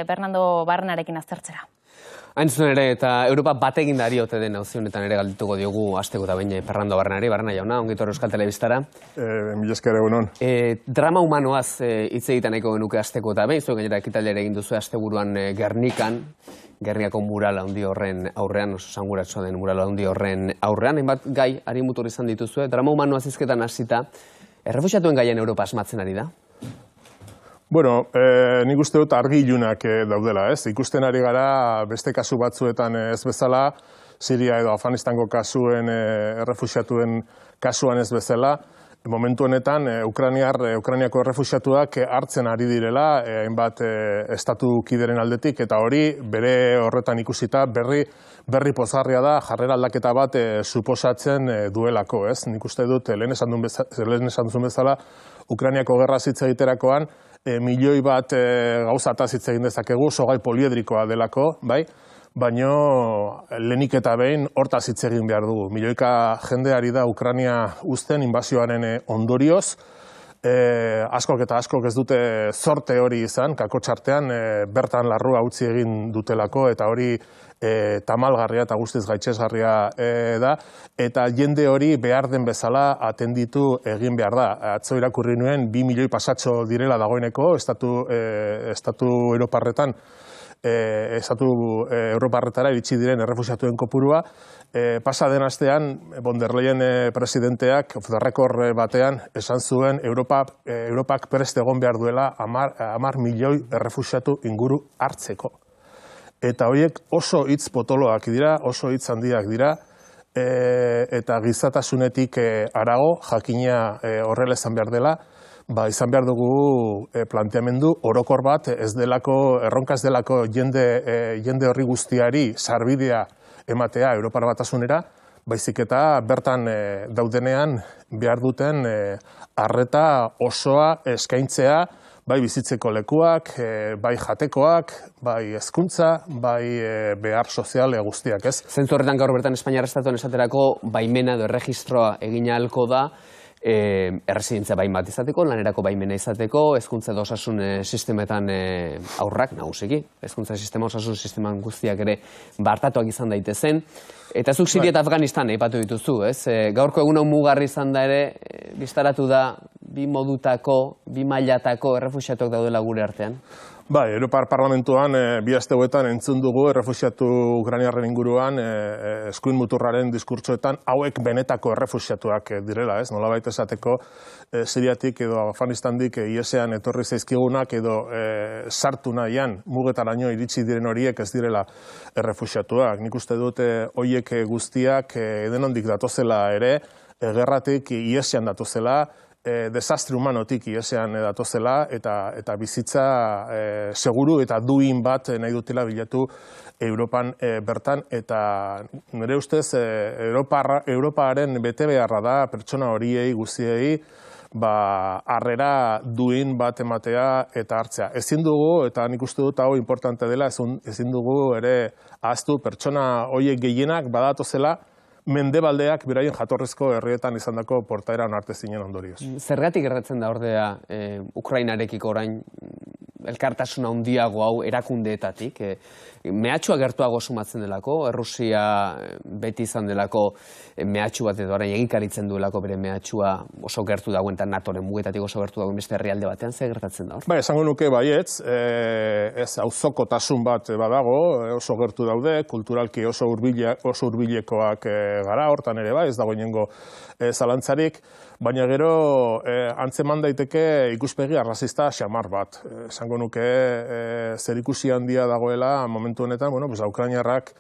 Bernardo Barrenarekin aztertzera. Hain zuzen ere, eta Europa batekin da ote den auzi honetan ere galdituko diogu hasteko eta behin Fernando Barrenari. Barrena jauna, ongi etorri Euskal Telebistara. Mila esker egunon. Drama humanoaz hitz egiten nahiko genuke hasteko eta behin, zuek gainera ekitaldiara egin duzu asteburuan Gernikan, Gernikako mural handi horren aurrean, oso esanguratsua den mural handi horren aurrean, hainbat gai harimutur izan dituzue, drama humanoaz hizketan hasita, errefuxiatuen gaien Europa asmatzen ari da? Bueno, nik uste dut argi ilunak daudela, ez? Ikusten ari gara beste kasu batzuetan ez bezala, Siria edo Afganistango kasuen errefuxiatuen kasuan ez bezala, momentu honetan Ukrainiako errefuxiatuak hartzen ari direla, hainbat estatu kideren aldetik, eta hori bere horretan ikusita berri pozarria da, jarrera aldaketa bat suposatzen duelako, ez? Nik uste dut, lehen esan duzun bezala, Ukrainiako gerra hitz egiterakoan, milioi bat gauzataz hitz egin dezakegu, sogai poliedrikoa delako, bai? Baina lehenik eta behin hortaz hitz egin behar dugu. Milioika jendeari da Ukraina uzten inbazioaren ondorioz, askok eta askok ez dute zorte hori izan, kakotxartean bertan larrua utzi egin dutelako, eta hori tamalgarria eta guztiz gaitxesgarria da, eta jende hori behar den bezala atenditu egin behar da. Atzo irakurri nuen 2 milioi pasatxo direla dagoeneko, estatu Europarretan, estatu Europarretara iritsi diren errefuxiatuen kopurua. Pasa den astean, von der Leyen presidenteak, off the record batean, esan zuen Europak prest egon behar duela 10 milioi errefuxiatu inguru hartzeko. Eta horiek oso hitz potoloak dira, oso hitz handiak dira, eta gizatasunetik harago, jakina horrela izan behar dela, izan behar dugu planteamendu orokor bat, ez delako, erronka ez delako jende horri guztiari sarbidea ematea Europar Batasunera, baizik eta bertan daudenean behar duten arreta osoa eskaintzea, bai bizitzeko lekuak, bai jatekoak, bai hezkuntza, bai behar sozial guztiak, ez? Zentzu horretan gaur bertan Espainiar Estatuan esaterako baimena edo erregistroa egin ahalko da, erresidentzia bain bat izateko, lanerako baimena izateko, hezkuntza edo osasun sistemetan aurrak nagusiki, hezkuntza sistema, osasun sisteman guztiak ere bartatuak izan daitezen. Eta zuk Siria eta Afganistan aipatu dituzu, ez? Gaurko egun hau mugarri izan da ere, bistaratu da bi modutako, bi mailatako errefuxiatuak daudela gure artean? Bai, Europar Parlamentuan bi asteuetan entzun dugu errefuxiatu ukrainiarren inguruan eskuin muturraren diskurtsoetan hauek benetako errefuxiatuak direla, ez? Nolabait esateko Siriatik edo Afganistandik IESean etorri zaizkigunak edo sartu nahian mugetaraino iritsi diren horiek ez direla errefuxiatuak. Nik uste dut horiek guztiak edenondik datozela ere, gerratik IESean datozela, desastre humanotik IESean datozela eta bizitza seguru eta duin bat nahi dutela bilatu Europan bertan, eta nire ustez Europaren bete beharra da pertsona horiei guztiei harrera duin bat ematea eta hartzea. Ezin dugu, eta nik uste dut hau importante dela, ezin dugu ere ahaztu pertsona horiek gehienak badatozela mendebaldeak beraien jatorrezko herrietan izandako portaera onartezinen ondorioz. Zergatik gertatzen da ordea Ukrainarekiko orain elkartasuna handiago hau erakundeetatik? Mehatxua gertuago sumatzen delako, Errusia beti izan delako mehatxu bat edo orain egikaritzen duelako bere mehatxua oso gertu dagoen eta NATOren mugetatik oso gertu dagoen beste herrialde batean, zer gertatzen da hor? Bai, esango nuke baietz, ez auzokotasun bat badago, oso gertu daude, kulturalki oso hurbilekoak gara, hortan ere bai, ez dago inengo zalantzarik, baina gero antzeman daiteke ikuspegi arrazista xamar bat. Esango nuke zerikusi handia dagoela momentu honetan, Ukrainiarrak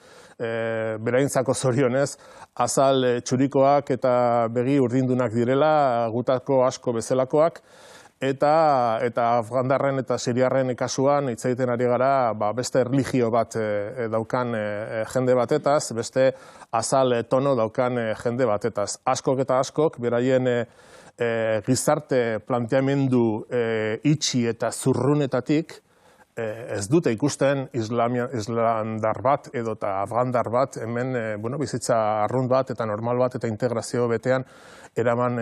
beraintzako zorionez, azal txurikoak eta begi urdindunak direla, gutako asko bezalakoak, eta afgandarren eta siriarren kasuan hitz egiten ari gara beste erlijio bat daukan jende batetaz, beste azal tono daukan jende batetaz. Askok eta askok beraien gizarte planteamendu itxi eta zurrunetatik ez dute ikusten islandar bat edo eta afgandar bat hemen bizitza arrunt bat eta normal bat eta integrazio betean eraman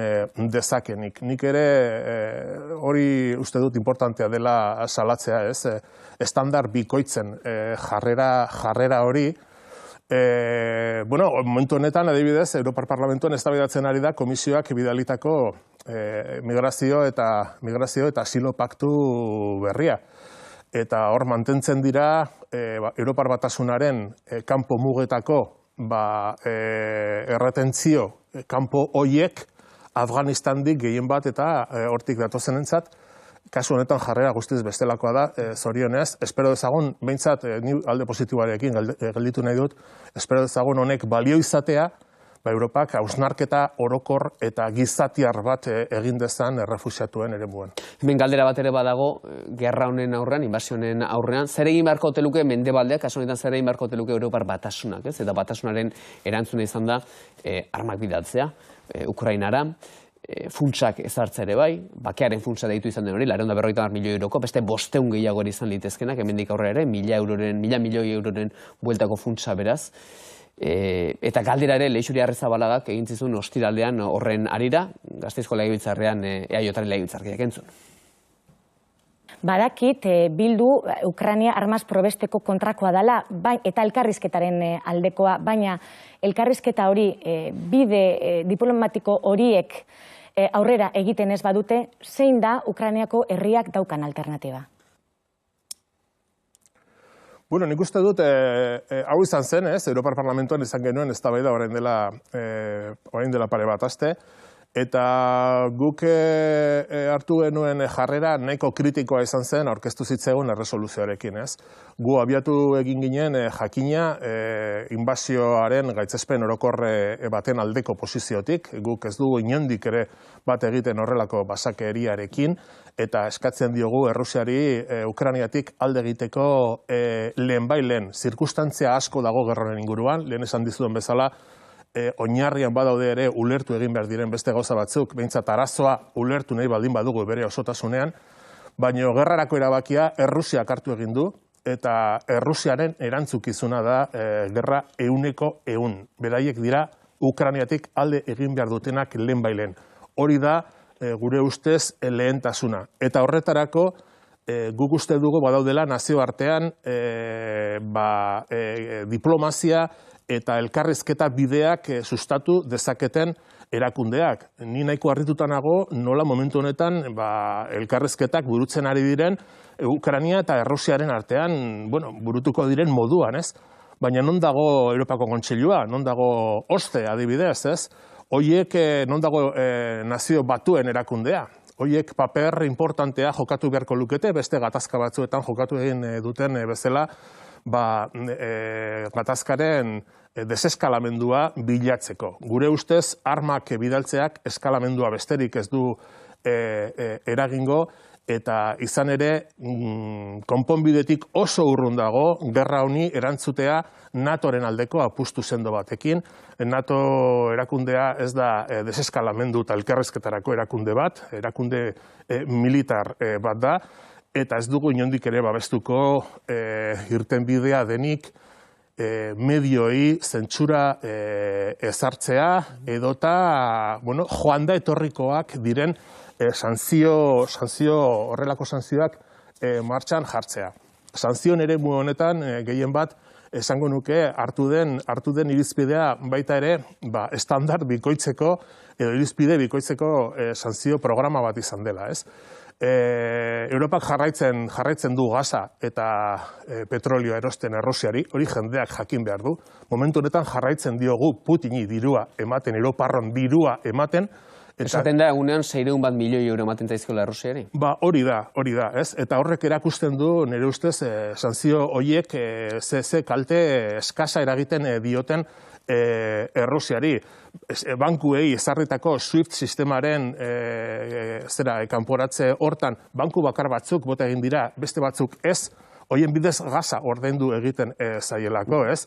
dezakenik. Nik ere hori uste dut importantea dela salatzea, ez? Estandar bikoitzen jarrera hori. Momentu honetan, adibidez, Europar Parlamentuan eztabaidatzen ari da komisioak bidalitako migrazio eta asilo paktu berria. Eta hor mantentzen dira Europar Batasunaren kanpo mugetako erretentzio kanpo hoiek Afganistandik gehien bat eta hortik datozenentzat, kasu honetan jarrera guztiz bestelakoa da, zorionez. Espero dezagun, behintzat, ni alde positiboarekin gelditu nahi dut, espero dezagun honek balio izatea, Europak hausnarketa orokor eta gizatiar bat egin dezan errefuxiatuen eremuan. Hemen galdera bat ere badago, gerra honen aurrean, inbasio honen aurrean, zer egin beharko ote luke Mendebaldeak, kasu honetan zer egin beharko ote luke Europar Batasunak, ez? Eta Batasunaren erantzuna izan da armak bidaltzea Ukrainara, funtsak ezartzea ere bai, bakearen funtsa deitu izan den hori, 450 milioi euroko, beste 500 gehiago izan litezkenak, hemendik aurrera ere, 1.000 milioi euroren bueltako funtsa beraz. Eta galdera ere Leixuri Arrezabalagak egin zizun ostiraldean horren arira, Gasteizko legebiltzarrean EAJaren legebiltzarkideak entzun. Badakit Bildu Ukraina armaz probesteko kontrakoa dela eta elkarrizketaren aldekoa, baina elkarrizketa hori bide diplomatiko horiek aurrera egiten ez badute, zein da Ukrainiako herriak daukan alternatiba? Nik uste dut, hau izan zen, Europar Parlamentuan izan genuen eztabaida orain dela pare bat aste, eta guk hartu genuen jarrera nahiko kritikoa izan zen aurkeztu zitzegun erresoluzioarekin, ez? Gu abiatu egin ginen jakina inbasioaren gaitzespen orokor baten aldeko posiziotik, guk ez dugu inondik ere bat egiten horrelako basakeriarekin, eta eskatzen diogu Errusiari Ukrainiatik alde egiteko lehen, zirkustantzia asko dago gerronen inguruan, lehen esan dizuen bezala, oinarrian badaude ere ulertu egin behar diren beste gauza batzuk, behintzat arazoa ulertu nahi baldin badugu bere osotasunean, baina gerrarako erabakia Errusiak hartu egin du, eta Errusiaren erantzukizuna da gerra 100%. Beraiek dira Ukrainiatik alde egin behar dutenak lehen. Hori da gure ustez lehentasuna. Eta horretarako guk uste dugu badaudela nazioartean diplomazia eta elkarrizketa bideak sustatu dezaketen erakundeak. Ni nahiko harrituta nago nola momentu honetan elkarrizketak burutzen ari diren Ukraina eta Errusiaren artean burutuko diren moduan, ez? Baina non dago Europako Kontseilua, non dago OSCE adibidez, ez? Hoiek non dago nazio batuen erakundea. Hoiek paper importantea jokatu beharko lukete, beste gatazka batzuetan jokatu egin duten bezala, gatazkaren deseskalamendua bilatzeko. Gure ustez, armak bidaltzeak eskalamendua besterik ez du eragingo, eta izan ere, konponbidetik oso urrun dago, gerra honi erantzutea NATOren aldeko apustu sendo batekin. NATO erakundea ez da deseskalamendu eta elkarrizketarako erakunde bat, erakunde militar bat da, eta ez dugu inondik ere babestuko irtenbidea denik medioi zentsura ezartzea edota joan da etorrikoak diren horrelako sanzioak martxan jartzea. Sanzioen eremu honetan gehien bat esango nuke hartu den irizpidea baita ere estandar bikoitzeko edo irizpide bikoitzeko sanzio programa bat izan dela, ez? Europak jarraitzen du gaza eta petrolioa erosten Errusiari, hori jendeak jakin behar du. Momentu honetan jarraitzen diogu Putini dirua ematen, Europarron dirua ematen. Esaten da egunean 600 milioi euro ematen zaizkiola Errusiari? Hori da, ez? Eta horrek erakusten du, nire ustez, sanzio horiek ze kalte eskasa eragiten dioten Errusiari. Bankuei ezarritako SWIFT sistemaren kanporatze hortan, banku bakar batzuk bota egin dira, beste batzuk ez, horien bidez gaza ordaindu egiten zaielako, ez?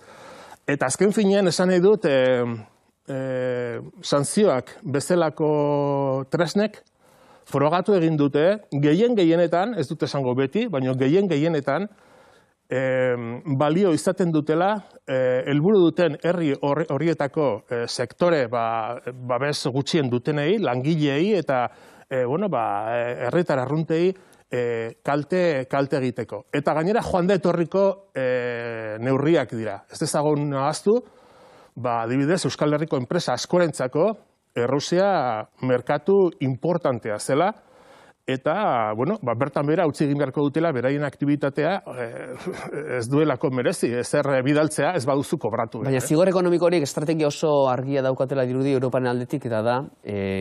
Eta azken finean esan nahi dut, sanzioak bezalako tresnek frogatu egin dute, gehienetan, ez dute esango beti, baina gehienetan, balio izaten dutela, helburu duten herri horietako sektore babes gutxien dutenei, langileei eta herritar arruntei kalte egiteko. Eta gainera joan da etorriko neurriak dira. Ez dezagun ahaztu, adibidez, Euskal Herriko enpresa askorentzako Errusia merkatu importantea zela, eta, bertan bera utzi egin beharko dutela, beraien aktibitatea ez duelako merezi, ezer bidaltzea ez baduzu kobratu. Baina zigor ekonomiko horiek estrategia oso argia daukatela dirudi Europaren aldetik, eta da,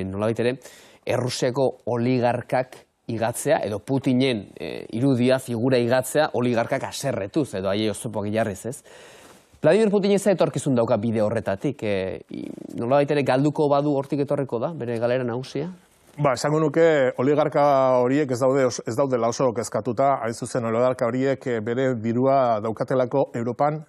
nolabait ere, Errusiako oligarkak igatzea, edo Putinen irudia, figura igatzea, oligarkak aserretuz, edo aie oztopoak jarriz, ez? Vladimir Putin ez etorkizun dauka bide horretatik, nolabait ere galduko badu hortik etorreko da, bere galera nagusia? Esango nuke oligarka horiek ez daudela oso kezkatuta, hain zuzen oligarka horiek bere dirua daukatelako Europan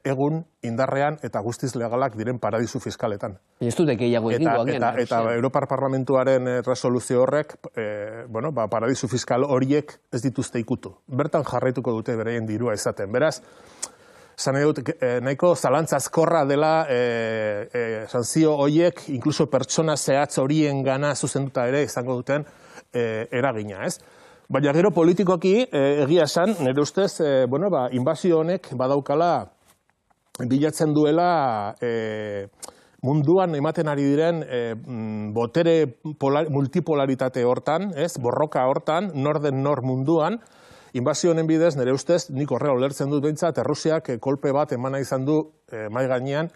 egun indarrean eta guztiz legalak diren paradisu fiskaletan. Ez dute gehiago egingo agian. Eta Europar Parlamentuaren resoluzio horrek, paradisu fiskal horiek ez dituzte ikutu. Bertan jarraituko dute beraien dirua izaten. Beraz, esan nahi dut, nahiko zalantzazkorra dela sanzio horiek, inkluso pertsona zehatz horien gana zuzenduta ere izango duten eragina, ez? Baina gero politikoki, egia esan, nire ustez, inbazio honek badaukala bilatzen duela munduan ematen ari diren botere multipolaritate hortan, ez? Borroka hortan, nor den nor munduan, inbazio honen bidez, nire ustez, nik horrela ulertzen dut behintzat, Errusiak kolpe bat emana izan du mai gainean,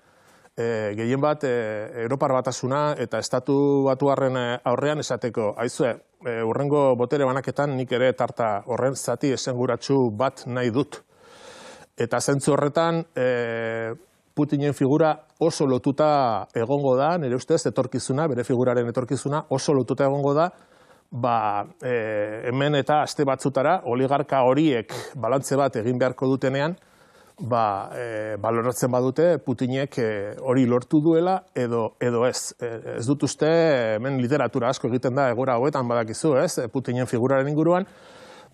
gehien bat Europar Batasuna eta Estatu Batuarren aurrean esateko, aizue, hurrengo botere banaketan nik ere tarta horren zati esenguratsu bat nahi dut. Eta zentzu horretan, Putinen figura oso lotuta egongo da, nire ustez, etorkizuna, bere figuraren etorkizuna oso lotuta egongo da, hemen eta aste batzutara, oligarka horiek balantze bat egin beharko dutenean, baloratzen badute Putinek hori lortu duela edo ez. Ez dut uste, hemen literatura asko egiten da egora hauetan badakizu, ez? Putinen figuraren inguruan,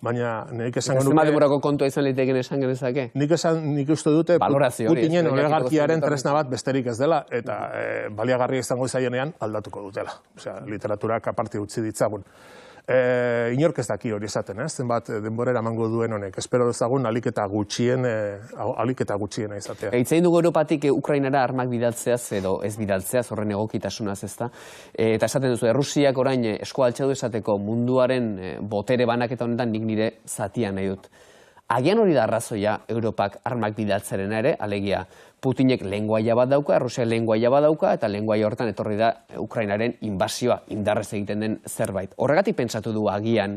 baina nik esango nuke... Zenbat kontua izan liteken esan genezake? Nik uste dute Putinen oligarkiaren tresna bat besterik ez dela, eta baliagarria izango izaienean aldatuko dutela. Osea, literaturak aparte utzi ditzagun. Inork ez daki hori esaten, zenbat denborera emango duen honek. Espero dezagun aliketa gutxiena izatea. Itzein dugu Europatik Ukrainara armak bidaltzeaz edo ez bidaltzeaz, horren egokitasunaz ezta. Eta esaten duzu, Errusiak orain eskualtza du esateko munduaren botere banaketa honetan nik nire zatia nahi dut. Agian hori da arrazoia Europak armak bidaltzarena ere, alegia Putinek lenguaia bat dauka, Errusiak lenguaia bat dauka, eta lenguaia hortan etorri da Ukrainaren inbasioa, indarrez egiten den zerbait. Horregatik pentsatu du agian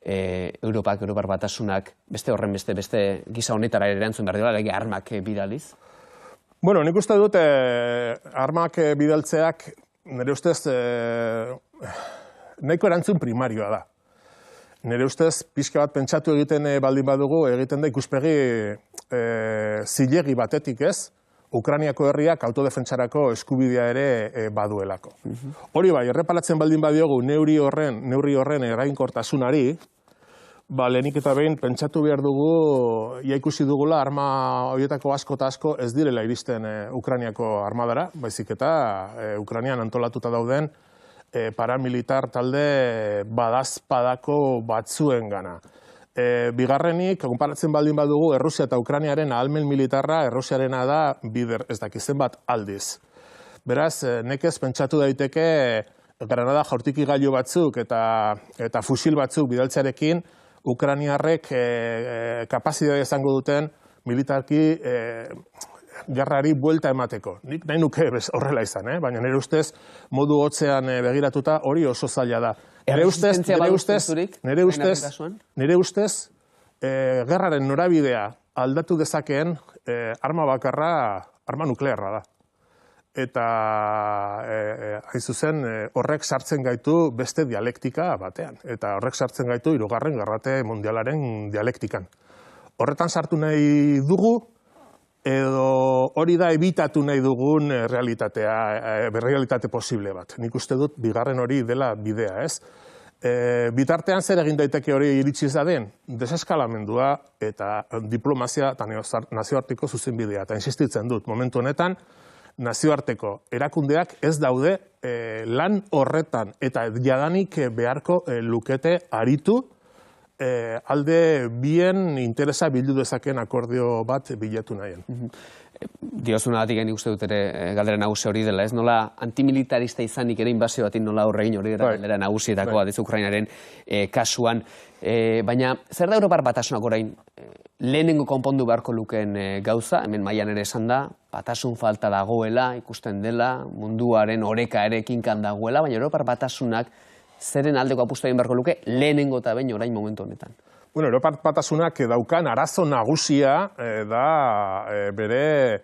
Europar Batasunak beste gisa honetara erantzun behar dira, alegia armak bidaliz? Bueno, nik uste dut armak bidaltzeak, nire ustez, nahiko erantzun primarioa da. Nire ustez, pixka bat pentsatu egiten baldin badugu, egiten da ikuspegi zilegi batetik ez, Ukrainiako herriak autodefentsarako eskubidea ere baduelako. Hori bai, erreparatzen baldin badiogu neurri horren eraginkortasunari, lehenik eta behin pentsatu behar dugu, ia ikusi dugula arma horietako asko eta asko ez direla iristen Ukrainiako armadara, baizik eta Ukrainian antolatuta dauden paramilitar talde badazpadako batzuen gana. Bigarrenik, konparatzen baldin badugu, Errusia eta Ukrainiaren ahalmen militarra, Errusiarena da bider ez dakizen bat aldiz. Beraz, nekez pentsatu daiteke granada jaurtiki gailu batzuk eta fusil batzuk bidaltzearekin, Ukrainiarrek kapazitatea izango duten militarki gerrari buelta emateko. Nik nahi nuke horrela izan, baina nire ustez modu hotzean begiratuta hori oso zaila da. Nire ustez, gerraren norabidea aldatu dezakeen arma bakarra, arma nuklearra da. Eta, hain zuzen, horrek sartzen gaitu beste dialektika batean. Eta horrek sartzen gaitu hirugarren gerrate mundialaren dialektikan. Horretan sartu nahi dugu, edo hori da ebitatu nahi dugun realitate posible bat. Nik uste dut bigarren hori dela bidea, ez? Bitartean zer egin daiteke hori iritsi zadien? Deseskalamendua eta diplomazia eta nazioarteko zuzenbidea. Eta insistitzen dut, momentu honetan, nazioarteko erakundeak ez daude lan horretan eta jadanik beharko lukete aritu alde bien interesa bildu dezaken akordio bat bilatu nahien. Diozunagatik nik uste dut ere galdera nagusi hori dela, ez nola antimilitarista izanik ere inbazio batin nola horregin hori galdera nagusietako bat ez Ukrainaren kasuan. Baina zer da Europar Batasunak orain lehenengo konpondu beharko lukeen gauza, hemen mailan ere esan da, batasun falta dagoela, ikusten dela, munduaren oreka ere kinkan dagoela, baina Europar Batasunak zeren aldeko apustu egin beharko luke lehenengo eta behin orain momentu honetan. Bueno, Europar Batasunak daukan arazo nagusia da bere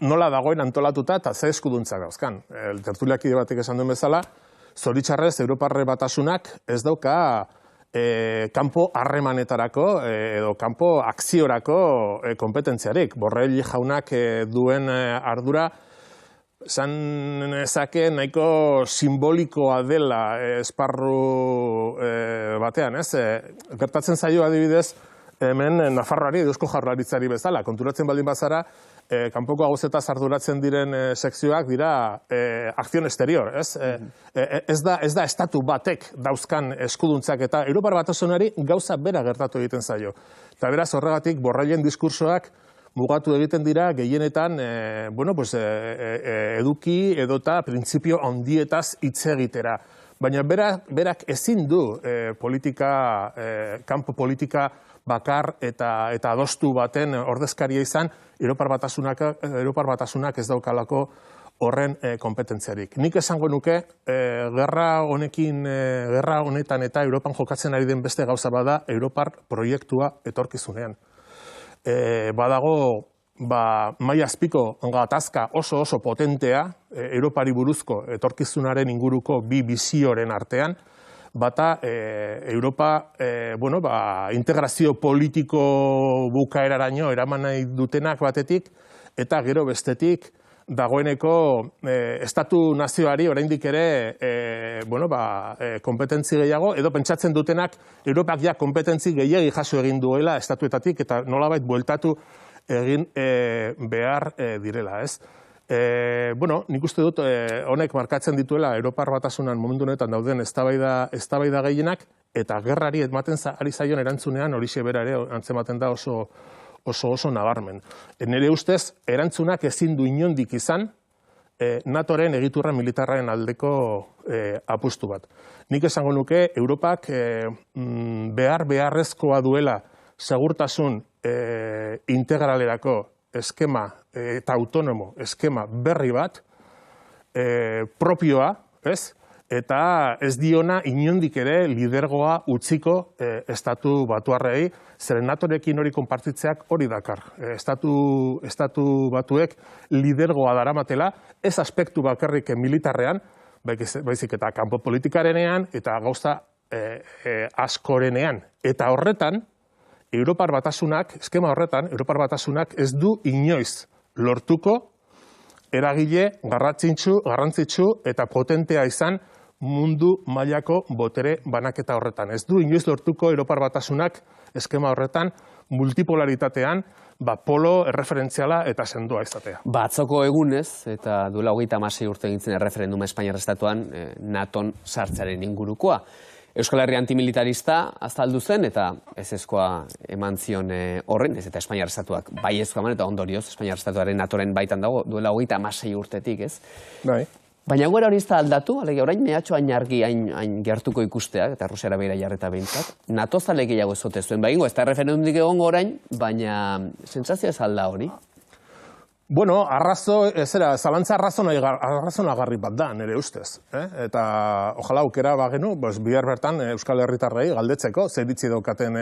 nola dagoen antolatuta eta ze eskuduntzak dauzkan. Tertuliakide batek esan duen bezala, zoritxarrez Europar Batasunak ez dauka kanpo harremanetarako edo kanpo akziorako kompetentziarik. Borrell jaunak duen ardura esan nezake nahiko simbolikoa dela esparru batean, ez? Gertatzen zaio adibidez, hemen Nafarroari, Eusko Jaurlaritzari bezala, konturatzen baldin bazara, kanpoko gauzetaz arduratzen diren sekzioak dira akzion exterior, ez? Ez da estatu batek dauzkan eskuduntzak eta Europar Batasunari gauza bera gertatu egiten zaio. Eta beraz horregatik Borrellen diskursoak mugatu egiten dira gehienetan eduki edota printzipio handietaz hitz egitera. Baina berak ezin du kanpo politika bakar eta adostu baten ordezkaria izan Europar Batasunak ez daukalako horren kompetentziarik. Nik esango nuke, gerra honetan eta Europan jokatzen ari den beste gauza bada Europar proiektua etorkizunean. Badago maila azpiko gatazka oso potentea Europari buruzko etorkizunaren inguruko bi bizioren artean, bata Europa integrazio politiko bukaeraraino eraman nahi dutenak batetik, eta gero bestetik dagoeneko estatu nazioari oraindik ere kompetentzi gehiago, edo pentsatzen dutenak Europak ja kompetentzi gehiagi jaso egin duela estatuetatik eta nolabait bueltatu egin behar direla, ez? Nik uste dut honek markatzen dituela Europar Batasunan momentu honetan dauden eztabaida gehienak eta gerrari ematen ari zaion erantzunean horixe bera ere antzematen da oso nabarmen. Nire ustez, erantzunak ezin du inondik izan NATOren egiturra militarraren aldeko apustu bat. Nik esango nuke, Europak beharrezkoa duela segurtasun integralerako eskema eta autonomo eskema berri bat, propioa, ez? Eta ez diona inondik ere lidergoa utziko estatu batuarrei, zeren NATOrekin hori konpartitzeak hori dakar. Estatu batuek lidergoa daramatela, ez aspektu bakarrik militarrean, baizik eta kanpo politikarenean eta gauza askorenean. Eta horretan, Europar Batasunak, eskema horretan, Europar Batasunak ez du inoiz lortuko eragile garrantzitsu eta potentea izan mundu mailako botere banaketa horretan. Ez du inoiz lortuko Europar Batasunak eskema horretan multipolaritatean polo erreferentziala eta sendoa izatea. Batzoko egunez, eta duela 36 urte egintzen erreferenduma Espainiar Estatuan NATOn sartzearen ingurukoa. Euskal Herria antimilitarista azaldu zen eta ezezkoa eman zion horren, ez eta Espainiar Estatuak bai ezkoa eman eta ondorioz Espainiar Estatuaren NATOren baitan dago duela 36 urtetik, ez? Bai. Baina gure hori ez da aldatu, alegia orain mehatxo hain argi, hain gertuko ikusteak, eta Rusiara beira jarreta behintzat, NATO zale gehiago ezote zuen, baina ez da referendumik egongo orain, baina sentsazio ez alda hori? Bueno, zalantza arrazonagarri bat da, nire ustez. Eta, ojala aukera bagenu, bihar bertan Euskal Herritarrei galdetzeko, zer iritzi daukaten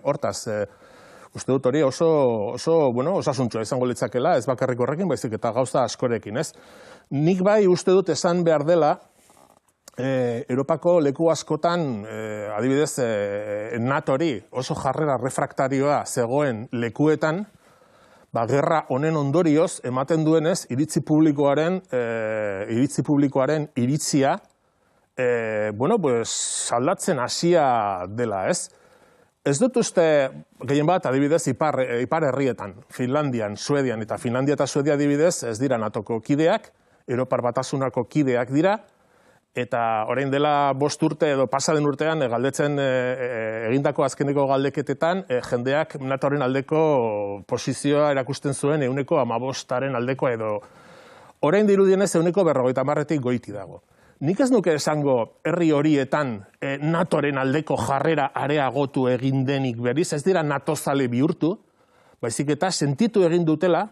hortaz. Uste dut hori oso osasuntsua izango litzakela, ez bakarrik horrekin, baizik eta gauza askorekin, ez? Nik bai uste dut esan behar dela, Europako leku askotan, adibidez, NATOri oso jarrera refraktarioa zegoen lekuetan, gerra honen ondorioz ematen duenez iritzi publikoaren iritzia bueno, pues, aldatzen hasia dela, ez? Ez dut uste, gehien bat, adibidez, ipar herrietan, Finlandian, Suedian, eta Finlandia eta Suedia adibidez, ez dira NATOko kideak, Europar Batasunako kideak dira, eta orain dela 5 urte edo pasaden urtean galdetzen egindako azkeneko galdeketetan jendeak NATOren aldeko posizioa erakusten zuen 15% aldekoa edo orain dirudienez 50%tik goiti dago. Nik ez nuke esango herri horietan NATOren aldeko jarrera areagotu egin denik berriz, ez dira NATO zale bihurtu, baizik eta sentitu egin dutela,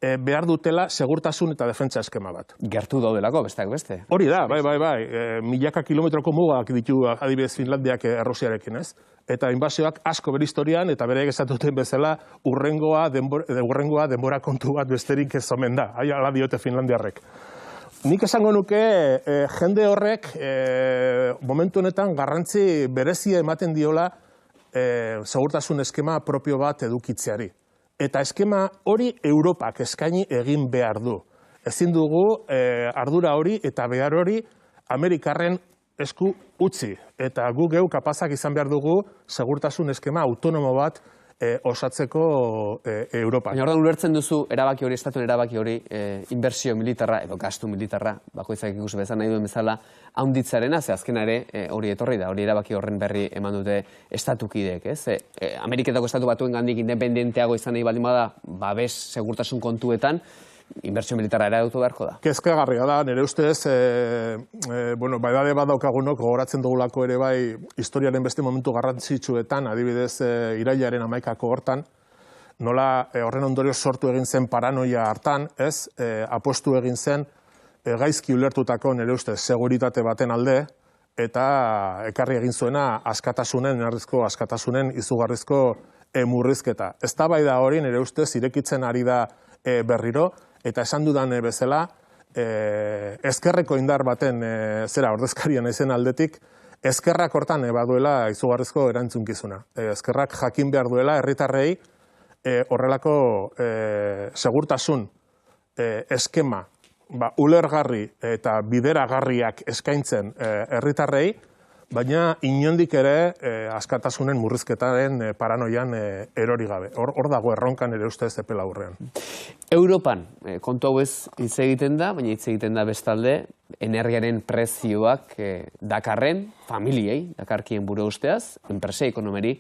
behar dutela segurtasun eta defentsa eskema bat. Gertu daudelako, besteak beste. Hori da, bai. Milaka kilometroko mugak ditu adibidez Finlandiak Errusiarekin, ez? Eta inbasioak asko bere historian, eta bere esatuten bezala, urrengoa denbora kontu bat besterik ez omen da. Hala diote Finlandiarrek. Nik esango nuke jende horrek momentu honetan garrantzi berezia ematen diola segurtasun eskema propio bat edukitzeari. Eta eskema hori Europak eskaini egin behar du. Ezin dugu ardura hori eta behar hori Amerikarren esku utzi. Eta gu geu kapazak izan behar dugu segurtasun eskema autonomo bat osatzeko Europa. Baina orduan ulertzen duzu erabaki hori, estatuen erabaki hori, inbertsio militarra edo gastu militarra, bakoitzak ikusi bezala nahi duen bezala, haunditzarena, ze azkena ere hori etorri da, hori erabaki horren berri eman dute estatukideek, ez? Ameriketako estatu batuen gandik independenteago izan nahi baldin bada, babes segurtasun kontuetan, inbertsio militarra erautu beharko da. Kezkagarria da, nire ustez, baidade bat daukagunok, gogoratzen dugulako ere bai, historiaren beste momentu garrantzitsuetan, adibidez irailaren 11ako hortan, nola horren ondorio sortu egin zen paranoia hartan, ez, apostu egin zen, gaizki ulertutako nire ustez, seguritate baten alde, eta ekarri egin zuena askatasunen, izugarrizko murrizketa. Eztabaida hori nire ustez irekitzen ari da berriro, eta esan dudan bezala, ezkerreko indar baten ordezkaria naizen aldetik, ezkerrak hortan baduela izugarrizko erantzunkizuna. Ezkerrak jakin behar duela herritarrei horrelako segurtasun eskema ulergarri eta bideragarriak eskaintzen herritarrei, baina inondik ere askatasunen murrizketaren paranoian erori gabe. Hor dago erronkan ere ustez epela aurrean. Europan kontu hau ez hitz egiten da, baina hitz egiten da bestalde, energiaren prezioak dakarren, familiei, dakarkien buru usteaz, enpresa ekonomeri,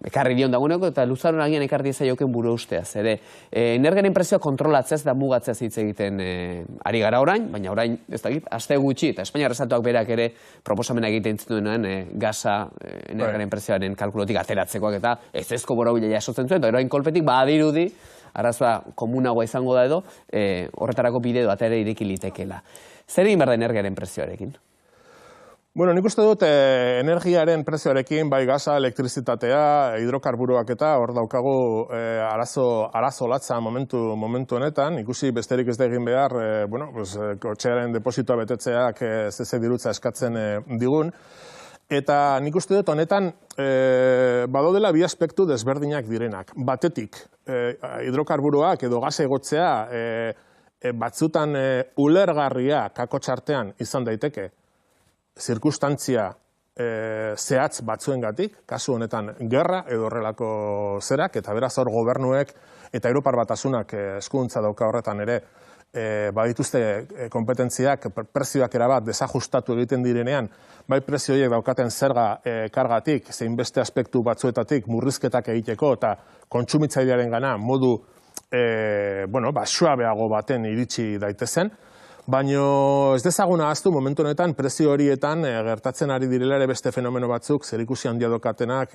ekarri dion dagoeneko eta luzaron agian ekarri zaioken buru usteaz. Energiaren prezioa kontrolatzez da mugatzez hitz egiten ari gara orain, baina orain, ez dakit, aste gutxi, eta Espainiar Estatuak berak ere proposamena egiten zituen gaza energiaren prezioaren kalkulotik ateratzekoak eta ez ezko borobila jasotzen zuen, eta orain kolpetik badirudi, arazoa komunagoa izango da edo, horretarako bide bat ere ireki litekela. Zer egin behar da energiaren prezioarekin? Bueno, nik uste dut energiaren prezioarekin, bai gaza, elektrizitatea, hidrokarburoak eta hor daukagu arazo latza momentu honetan. Ikusi besterik ez da egin behar, kotxearen depositoa betetzeak zeze dirutza eskatzen digun. Eta nik uste dut honetan badodela bi aspektu desberdinak direnak. Batetik, hidrokarburoak edo gaza egotzea batzutan ulergarria kakotxartean izan daiteke, zirkustantzia zehatz batzuengatik, kasu honetan gerra edo horrelako zerak, eta beraz hor gobernuek eta Europar Batasunak eskuduntza dauka horretan ere badituzte kompetentziak, prezioak erabat desajustatu egiten direnean, bai prezio horiek daukaten zerga kargatik, zein beste aspektu batzuetatik murrizketak egiteko eta kontsumitzailearen gana modu suabeago baten iritsi daitezen. Baina ez dezaguna ahaztu momentu honetan prezio horietan gertatzen ari direla ere beste fenomeno batzuk, zerikusi handia dokatenak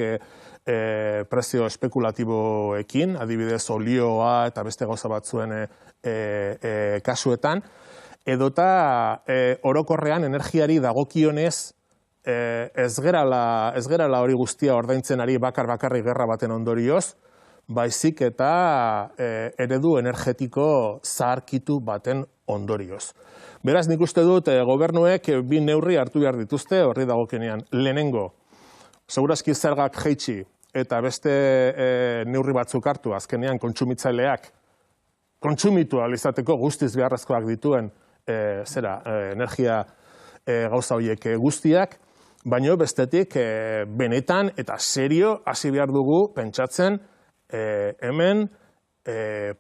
prezio espekulatiboekin, adibidez olioa eta beste gauza batzuen kasuetan, edota orokorrean energiari dagokionez ez gerala hori guztia ordaintzen ari bakarrik gerra baten ondorioz, baizik eta eredu energetiko zaharkitu baten ondorioz. Beraz, nik uste dut gobernuek bi neurri hartu behar dituzte horri dagokenean. Lehenengo, segurazki zergak jaitsi eta beste neurri batzuk hartu, azkenean kontsumitzaileak kontsumitu ahal izateko guztiz beharrezkoak dituen energia gauza horiek guztiak, baina bestetik benetan eta serio hasi behar dugu pentsatzen hemen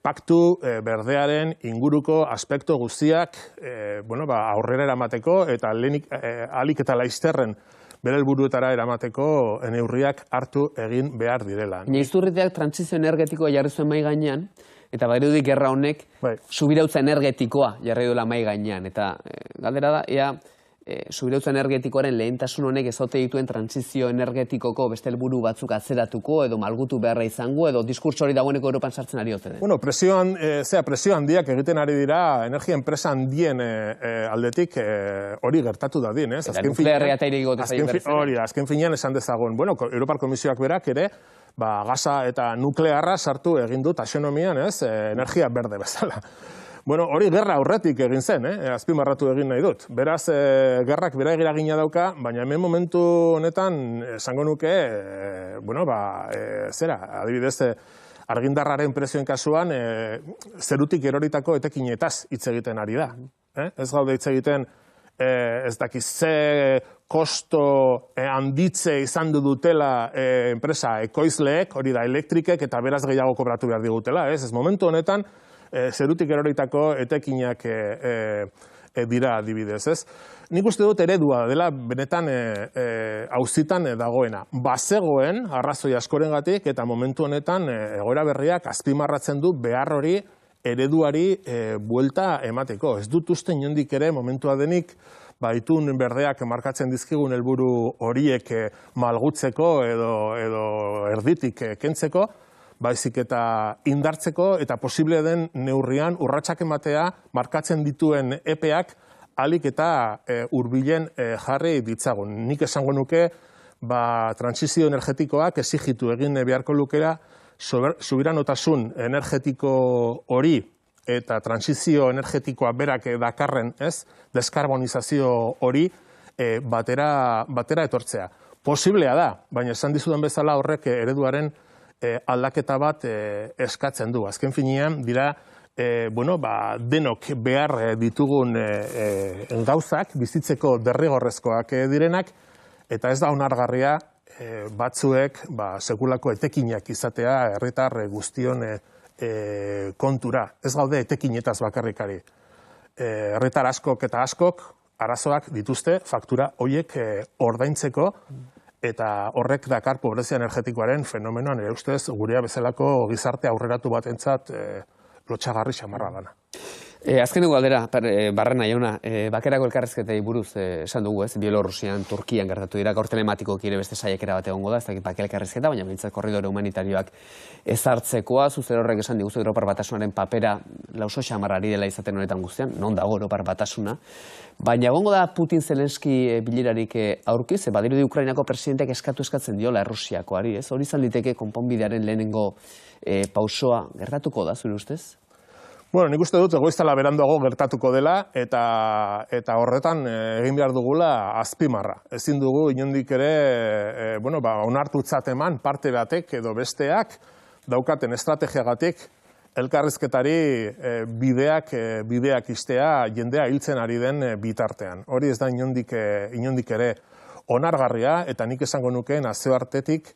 paktu berdearen inguruko aspektu guztiak aurrera eramateko eta ahalik eta laizterren bere helburuetara eramateko neurriak hartu egin behar direla. Izturriteak trantsizio energetikoa jarri zuen mahai gainean, eta badirudi gerra honek subirautza energetikoa jarri duela mahai gainean. Eta galdera da, ea subirautza energetikoaren lehentasun honek ezote dituen trantsizio energetikoko beste helburu batzuk atzeratuko edo malgutu beharra izango edo diskurtso hori dagoeneko Europan sartzen ari ote den. Bueno, presio handiak egiten ari dira energia enpresa handien aldetik hori gertatu da dien, ez? Eta nuklearria eta irigote zaio bertzen. Hori, azken finean esan dezagun. Bueno, Europar Komisioak berak ere, gaza eta nuklearra sartu egin du taxonomian, ez? Energia berde bezala. Bueno, hori gerra aurretik egin zen, azpimarratu egin nahi dut. Beraz, gerrak bera eragina dauka, baina hemen momentu honetan, esango nuke, adibidez, argindarraren prezioen kasuan, zerutik eroritako etekinetaz hitz egiten ari da. Ez gaude hitz egiten, ez dakiz ze kosto handitze izan dutela enpresa ekoizleek, hori da elektrikek, eta beraz gehiago kobratu behar digutela. Ez momentu honetan, zerutik eroritako etekinak dira adibidez, ez? Nik uste dut eredua dela benetan auzitan dagoena. Bazegoen, arrazoi askorengatik eta momentu honetan egoera berriak azpimarratzen du behar hori ereduari buelta emateko. Ez dut uste inondik ere momentua denik itun berdeak markatzen dizkigun helburu horiek malgutzeko edo erditik kentzeko, baizik eta indartzeko eta posible den neurrian urratsak ematea markatzen dituen epeak ahalik eta hurbilen jarri ditzagun. Nik esango nuke trantsizio energetikoak exijitu egin beharko lukera subiranotasun energetiko hori eta trantsizio energetikoa berak dakarren, ez, deskarbonizazio hori batera etortzea. Posiblea da, baina esan dizudan bezala horrek ereduaren aldaketa bat eskatzen du. Azken finean dira denok behar ditugun gauzak, bizitzeko derrigorrezkoak direnak, eta ez da onargarria batzuek sekulako etekinak izatea herritar guztion kontura. Ez gaude etekinetaz bakarrikari. Herritar askok eta askok arazoak dituzte faktura horiek ordaintzeko, eta horrek dakar pobrezia energetikoaren fenomenoan ere ustez gurea bezalako gizarte aurreratu batentzat lotsagarri xamarra dana. Azkeneko galdera, Barrena jauna, bakerako elkarrizketei buruz esan dugu, ez? Bielorrusian, Turkian gertatu dira, gaur telematikoki ere beste saiakera bat egongo da, ez dakit bake elkarrizketa, baina behintzat korridore humanitarioak ezartzekoa, zuzer horrek esan diguzu Europar Batasunaren papera lauso xamarrari dela izaten honetan guztian, non dago Europar Batasuna, baina egongo da Putin-Zelenski bilerarik aurkiz, badirudi Ukrainako presidenteak eskatzen diola Errusiakoari, ez? Hori izan liteke konponbidearen lehenengo pausoa gertatuko da, zure ustez? Bueno, nik uste dut egoiztala beranduago gertatuko dela eta horretan egin behar dugula azpimarra. Ezin dugu inondik ere onartutzat eman parte batek edo besteak daukaten estrategiagatik elkarrizketari bideak istea jendea hiltzen ari den bitartean. Hori ez da inondik ere onargarria eta nik esango nuke nazioartetik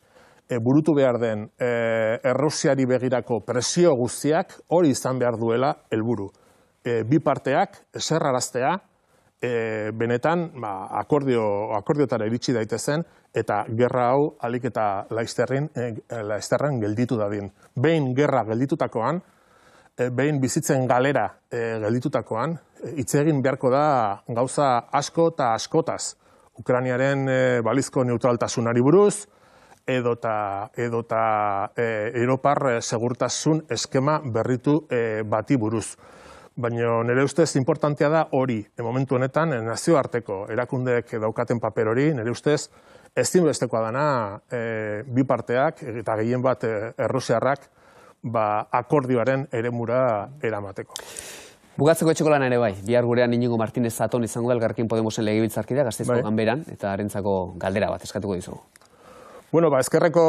burutu behar den Errusiari begirako presio guztiak hori izan behar duela helburu. Bi parteak eserraraztea benetan akordiotara iritsi daitezen eta gerra hau ahalik eta laizterren gelditu dadin. Behin gerra gelditutakoan, behin bizitzen galera gelditutakoan, hitz egin beharko da gauza asko eta askotaz. Ukrainiaren balizko neutraltasunari buruz, edota Europar segurtasun eskema berritu bati buruz. Baina nire ustez importantea da hori, momentu honetan nazioarteko erakundeek daukaten paper hori, nire ustez ezinbestekoa dana bi parteak eta gehien bat errusiarrak akordioaren eremura eramateko. Bukatzeko etxeko lana ere bai, bihar gurean Iñigo Martínez Zatón izango da Elkarrekin Podemosen legebiltzarkidea Gasteizko ganberan eta harentzako galdera bat eskatuko dizugu. Bueno, ezkerreko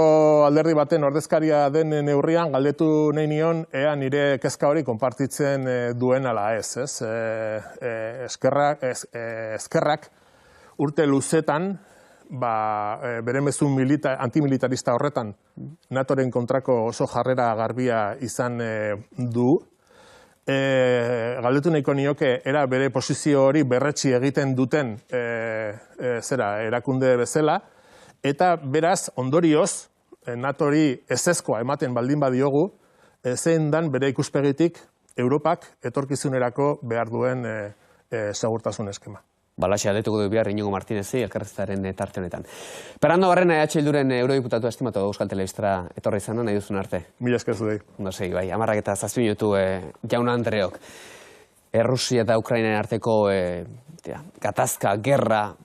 alderdi baten ordezkaria den neurrian galdetu nahi nion ea nire kezka hori konpartitzen duen ala ez. Ezkerrak urte luzetan, bere mezu antimilitarista horretan, NATOren kontrako oso jarrera garbia izan du. Galdetu nahiko nioke, era bere posizio hori berretsi egiten duten erakunde bezala, eta beraz, ondorioz, NATOri ezezkoa ematen baldin badiogu, zein dan bere ikuspegitik Europak etorkizunerako behar duen segurtasun eskema. Balaxe aldetuko du bihar Iñigo Martinezi, elkarrizketaren tarte honetan. Fernando Barrena, Bilduren eurodiputatu estimatu Euskal Telebistra etorri izan, nahi duzun arte. Mila esker zudei. Ondo segi, bai, 10:07 minutu jaun Andreok. Errusia eta Ukrainaren arteko gatazka, gerra,